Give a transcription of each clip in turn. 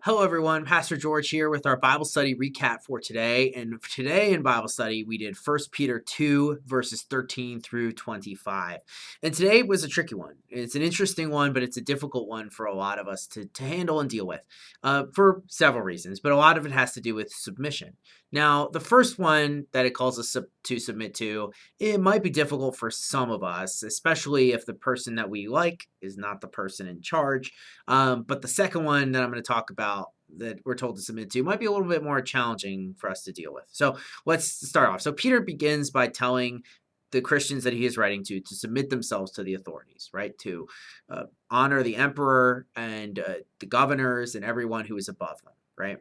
Hello, everyone. Pastor George here with our Bible study recap for today. And today in Bible study, we did 1 Peter 2, verses 13 through 25. And today was a tricky one. It's an interesting one, but it's a difficult one for a lot of us to handle and deal with for several reasons. But a lot of it has to do with submission. Now, the first one that it calls us to submit to, it might be difficult for some of us, especially if the person that we like is not the person in charge. But the second one that I'm going to talk about that we're told to submit to might be a little bit more challenging for us to deal with. So let's start off. So Peter begins by telling the Christians that he is writing to submit themselves to the authorities, right? To honor the emperor and the governors and everyone who is above them, right?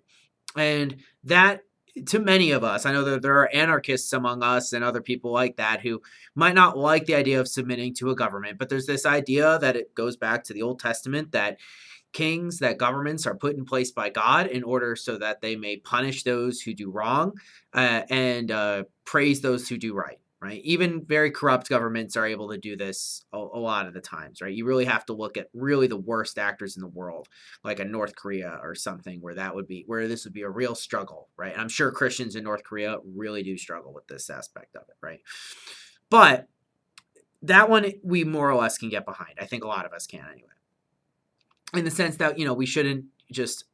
And that, to many of us, I know that there are anarchists among us and other people like that who might not like the idea of submitting to a government, but there's this idea that it goes back to the Old Testament that kings, that governments are put in place by God in order so that they may punish those who do wrong and praise those who do right. Right. Even very corrupt governments are able to do this a lot of the times. Right. You really have to look at really the worst actors in the world, like a North Korea or something, where this would be a real struggle. Right. And I'm sure Christians in North Korea really do struggle with this aspect of it. Right. But that one we more or less can get behind. I think a lot of us can anyway, in the sense that, we shouldn't just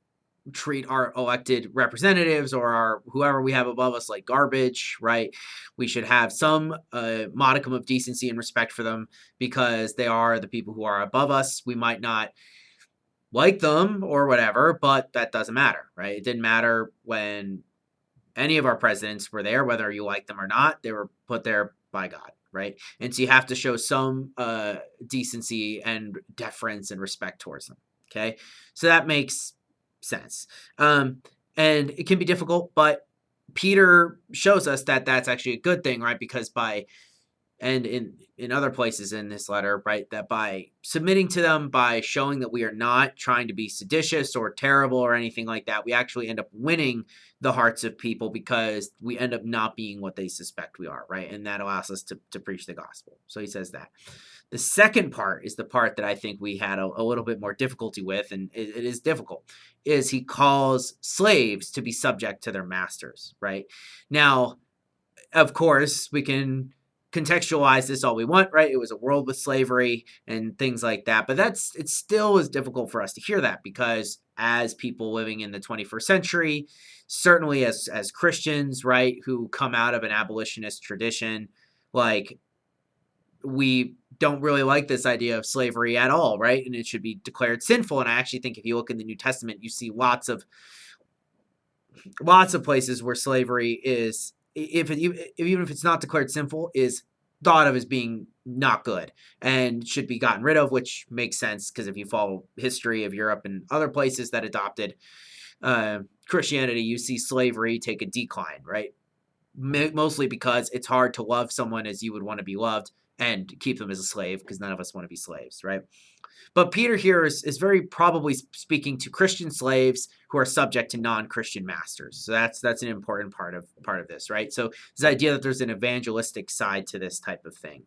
treat our elected representatives or our whoever we have above us like garbage, right? We should have some modicum of decency and respect for them because they are the people who are above us. We might not like them or whatever, but that doesn't matter, right? It didn't matter when any of our presidents were there, whether you like them or not. They were put there by God, right? And so you have to show some decency and deference and respect towards them. Okay, so that makes sense. And it can be difficult, but Peter shows us that that's actually a good thing, right? Because and in other places in this letter, right, that by submitting to them, by showing that we are not trying to be seditious or terrible or anything like that, we actually end up winning the hearts of people because we end up not being what they suspect we are, right? And that allows us to preach the gospel. So he says that. The second part is the part that I think we had a little bit more difficulty with, and it is difficult, is he calls slaves to be subject to their masters, right? Now, of course, we can contextualize this all we want, right? It was a world with slavery and things like that, but it still is difficult for us to hear that because as people living in the 21st century, certainly as Christians, right, who come out of an abolitionist tradition, like, we don't really like this idea of slavery at all, right? And it should be declared sinful. And I actually think if you look in the New Testament, you see lots of places where slavery is, even if it's not declared sinful, is thought of as being not good and should be gotten rid of, which makes sense because if you follow history of Europe and other places that adopted Christianity, you see slavery take a decline, right? Mostly because it's hard to love someone as you would want to be loved and keep them as a slave because none of us want to be slaves, right? But Peter here is very probably speaking to Christian slaves who are subject to non-Christian masters. So that's an important part of this, right? So this idea that there's an evangelistic side to this type of thing.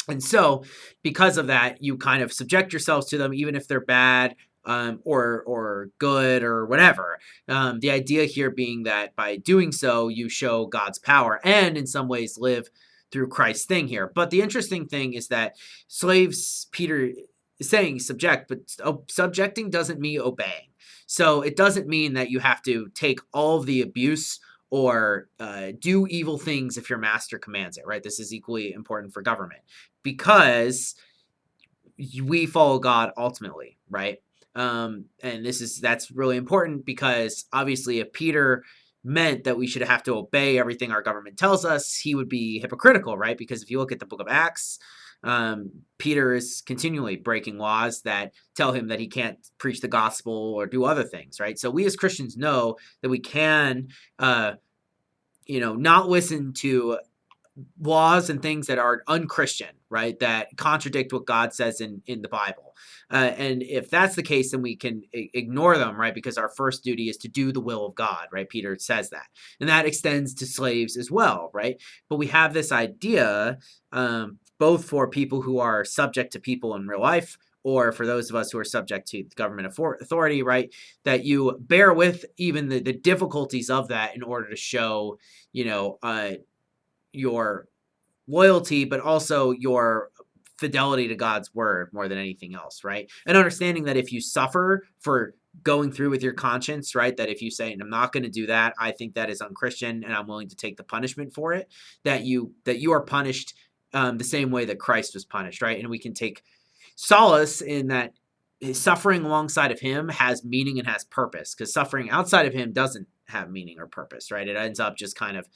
And so because of that, you kind of subject yourselves to them, even if they're bad or good or whatever. The idea here being that by doing so, you show God's power and in some ways live through Christ's thing here. But the interesting thing is that slaves, Peter is saying subject, but subjecting doesn't mean obeying. So it doesn't mean that you have to take all of the abuse or do evil things if your master commands it, right? This is equally important for government because we follow God ultimately, right? And that's really important because obviously if Peter meant that we should have to obey everything our government tells us, he would be hypocritical, right? Because if you look at the book of Acts, Peter is continually breaking laws that tell him that he can't preach the gospel or do other things, right? So we as Christians know that we can, not listen to laws and things that are unchristian, right? That contradict what God says in the Bible. And if that's the case, then we can ignore them, right? Because our first duty is to do the will of God, right? Peter says that. And that extends to slaves as well, right? But we have this idea, both for people who are subject to people in real life or for those of us who are subject to government authority, right, that you bear with even the difficulties of that in order to show, your loyalty, but also your fidelity to God's word more than anything else, right? And understanding that if you suffer for going through with your conscience, right, that if you say, I'm not going to do that, I think that is unchristian and I'm willing to take the punishment for it, that you are punished the same way that Christ was punished, right? And we can take solace in that his suffering alongside of him has meaning and has purpose, because suffering outside of him doesn't have meaning or purpose, right? It ends up just kind of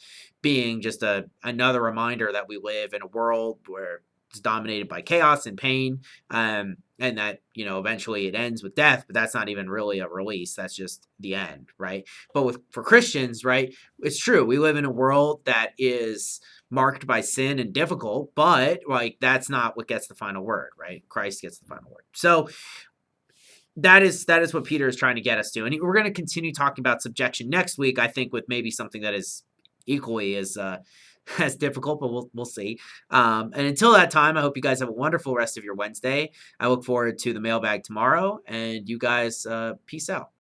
being just another reminder that we live in a world where it's dominated by chaos and pain, and that eventually it ends with death, but that's not even really a release, that's just the end, right? But for Christians, right, it's true, we live in a world that is marked by sin and difficult, but like that's not what gets the final word, right? Christ gets the final word. So that is what Peter is trying to get us to. And we're going to continue talking about subjection next week, I think, with maybe something that is equally as as difficult, but we'll see. And until that time, I hope you guys have a wonderful rest of your Wednesday. I look forward to the mailbag tomorrow, and you guys peace out.